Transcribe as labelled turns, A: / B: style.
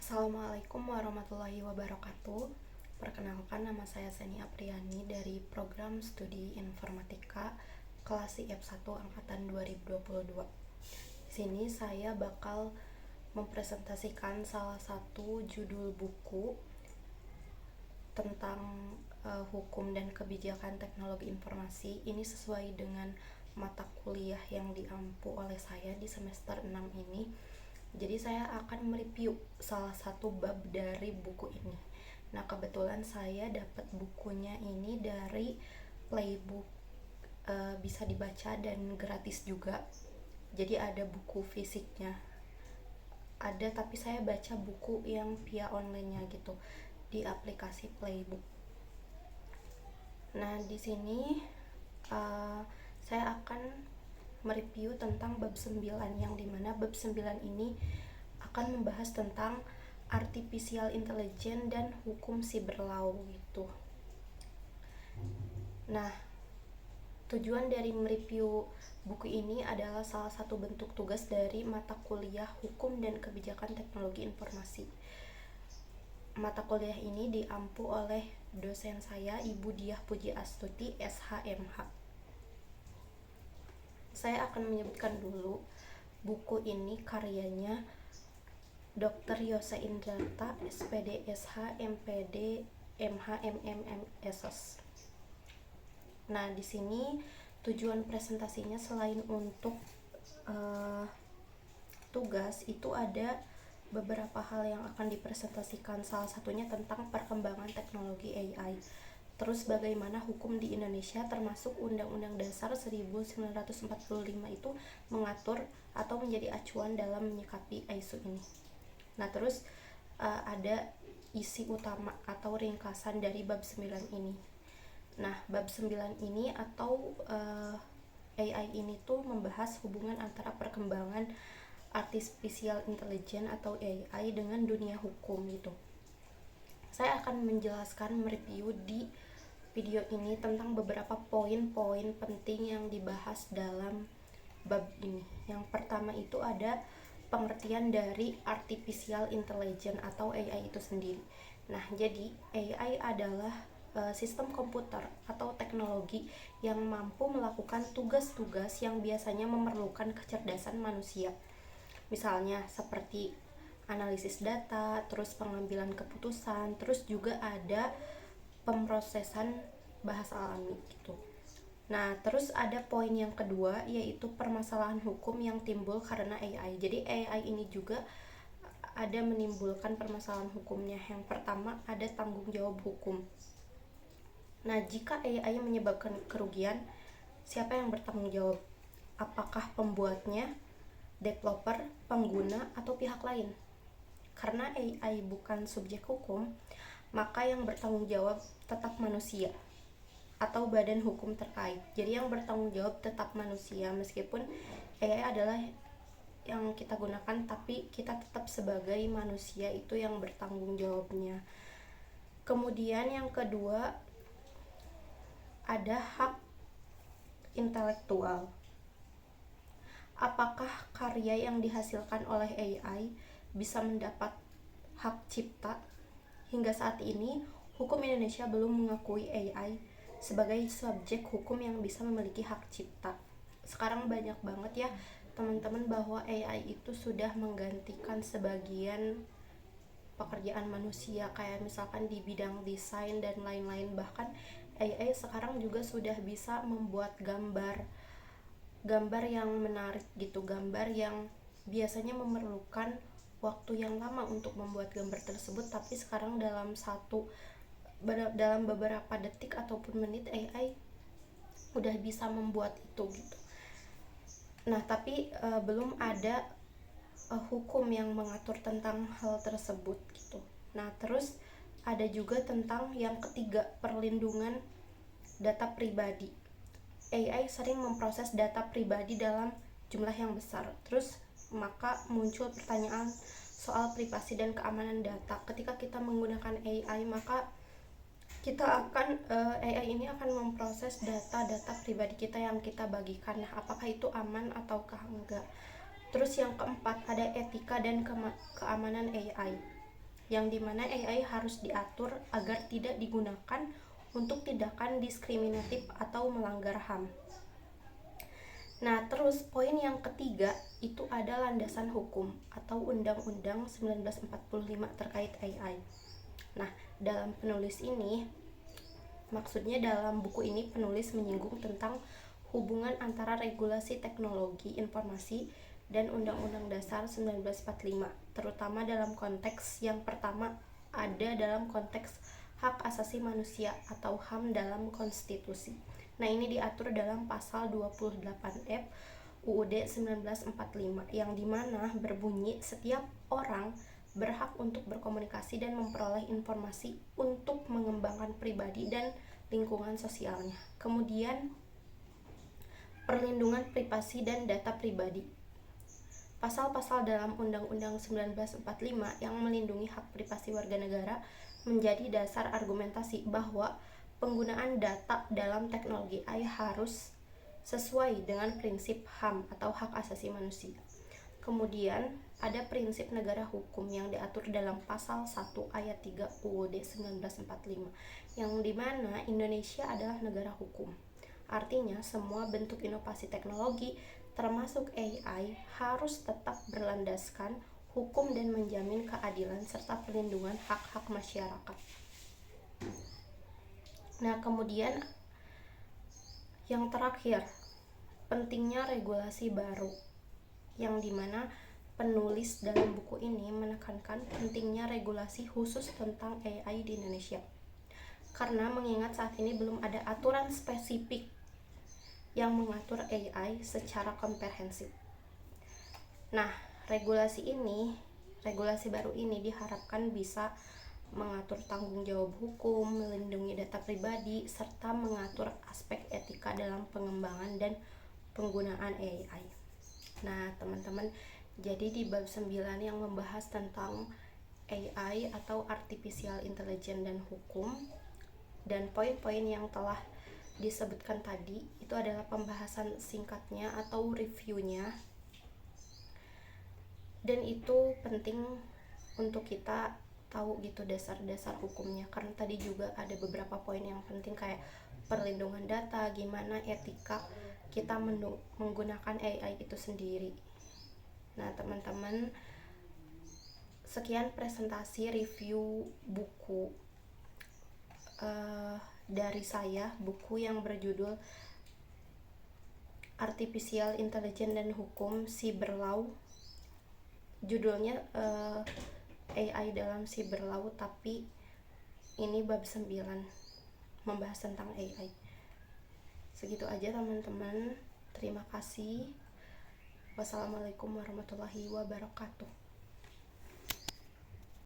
A: Assalamualaikum warahmatullahi wabarakatuh. Perkenalkan, nama saya Seni Apriani dari program studi Informatika kelas IF1 angkatan 2022. Di sini saya bakal mempresentasikan salah satu judul buku tentang hukum dan kebijakan teknologi informasi. Ini sesuai dengan mata kuliah yang diampu oleh saya di semester 6 ini. Jadi saya akan mereview salah satu bab dari buku ini. Nah, kebetulan saya dapat bukunya ini dari Playbook, bisa dibaca dan gratis juga. Jadi ada buku fisiknya. Ada, tapi saya baca buku yang via online-nya gitu di aplikasi Playbook. Nah, di sini saya akan mereview tentang bab 9, yang dimana bab 9 ini akan membahas tentang artificial intelligence dan hukum cyber law gitu. Nah, tujuan dari mereview buku ini adalah salah satu bentuk tugas dari mata kuliah hukum dan kebijakan teknologi informasi. Mata kuliah ini diampu oleh dosen saya, Ibu Diah Puji Astuti, SHMH. Saya akan menyebutkan dulu buku ini karyanya Dr. Yose Indrata, SPD, SH, MPD, MH, MMM, SOS. Nah, di sini tujuan presentasinya selain untuk tugas, itu ada beberapa hal yang akan dipresentasikan. Salah satunya tentang perkembangan teknologi AI. Terus bagaimana hukum di Indonesia termasuk Undang-Undang Dasar 1945 itu mengatur atau menjadi acuan dalam menyikapi isu ini. Nah, terus ada isi utama atau ringkasan dari bab 9 ini. Nah, bab 9 ini atau AI ini tuh membahas hubungan antara perkembangan artificial intelligence atau AI dengan dunia hukum gitu. Saya akan menjelaskan, mereview di video ini tentang beberapa poin-poin penting yang dibahas dalam bab ini. Yang pertama itu ada pengertian dari artificial intelligence atau AI itu sendiri. Nah, jadi AI adalah sistem komputer atau teknologi yang mampu melakukan tugas-tugas yang biasanya memerlukan kecerdasan manusia. Misalnya seperti analisis data, terus pengambilan keputusan, terus juga ada pemrosesan bahasa alami gitu. Nah, terus ada poin yang kedua, yaitu permasalahan hukum yang timbul karena AI. Jadi AI ini juga ada menimbulkan permasalahan hukumnya. Yang pertama ada tanggung jawab hukum. Nah, jika AI menyebabkan kerugian, siapa yang bertanggung jawab? Apakah pembuatnya, developer, pengguna, atau pihak lain? Karena AI bukan subjek hukum, maka yang bertanggung jawab tetap manusia atau badan hukum terkait. Jadi yang bertanggung jawab tetap manusia, meskipun AI adalah yang kita gunakan, tapi kita tetap sebagai manusia itu yang bertanggung jawabnya. Kemudian yang kedua ada hak intelektual. Apakah karya yang dihasilkan oleh AI bisa mendapat hak cipta? Hingga saat ini, hukum Indonesia belum mengakui AI sebagai subjek hukum yang bisa memiliki hak cipta. Sekarang banyak banget ya teman-teman bahwa AI itu sudah menggantikan sebagian pekerjaan manusia, kayak misalkan di bidang desain dan lain-lain. Bahkan AI sekarang juga sudah bisa membuat gambar yang menarik gitu, gambar yang biasanya memerlukan waktu yang lama untuk membuat gambar tersebut, tapi sekarang dalam beberapa detik ataupun menit AI udah bisa membuat itu gitu. Nah, tapi belum ada hukum yang mengatur tentang hal tersebut gitu. Nah, terus ada juga tentang yang ketiga, perlindungan data pribadi. AI sering memproses data pribadi dalam jumlah yang besar. Terus maka muncul pertanyaan soal privasi dan keamanan data. Ketika kita menggunakan AI, maka AI ini akan memproses data-data pribadi kita yang kita bagikan. Nah, apakah itu aman ataukah enggak? Terus yang keempat ada etika dan keamanan AI. yang dimana AI harus diatur agar tidak digunakan untuk tindakan diskriminatif atau melanggar HAM. Nah, terus poin yang ketiga itu ada landasan hukum atau Undang-Undang 1945 terkait AI. Nah, dalam penulis ini, maksudnya dalam buku ini penulis menyinggung tentang hubungan antara regulasi teknologi informasi dan Undang-Undang Dasar 1945, terutama dalam konteks yang pertama ada dalam konteks hak asasi manusia atau HAM dalam konstitusi. Nah, ini diatur dalam pasal 28F UUD 1945 yang dimana berbunyi setiap orang berhak untuk berkomunikasi dan memperoleh informasi untuk mengembangkan pribadi dan lingkungan sosialnya. Kemudian perlindungan privasi dan data pribadi. Pasal-pasal dalam Undang-Undang 1945 yang melindungi hak privasi warga negara menjadi dasar argumentasi bahwa penggunaan data dalam teknologi AI harus sesuai dengan prinsip HAM atau hak asasi manusia. Kemudian ada prinsip negara hukum yang diatur dalam pasal 1 ayat 3 UUD 1945 yang dimana Indonesia adalah negara hukum. Artinya semua bentuk inovasi teknologi termasuk AI harus tetap berlandaskan hukum dan menjamin keadilan serta perlindungan hak-hak masyarakat. Nah, kemudian yang terakhir, pentingnya regulasi baru, yang dimana penulis dalam buku ini menekankan pentingnya regulasi khusus tentang AI di Indonesia. Karena mengingat saat ini belum ada aturan spesifik yang mengatur AI secara komprehensif. Nah, regulasi baru ini diharapkan bisa mengatur tanggung jawab hukum, melindungi data pribadi, serta mengatur aspek etika dalam pengembangan dan penggunaan AI. Nah, teman-teman, jadi di bab 9 yang membahas tentang AI atau Artificial Intelligence dan hukum, dan poin-poin yang telah disebutkan tadi, itu adalah pembahasan singkatnya atau reviewnya. Dan itu penting untuk kita tahu gitu dasar-dasar hukumnya, karena tadi juga ada beberapa poin yang penting kayak perlindungan data, gimana etika kita menggunakan AI itu sendiri. Nah, teman-teman, sekian presentasi review buku dari saya, buku yang berjudul Artificial Intelligence dan Hukum Cyber Law. Judulnya AI dalam Cyber Law, tapi ini bab 9 membahas tentang AI. Segitu aja teman-teman. Terima kasih. Wassalamualaikum warahmatullahi wabarakatuh.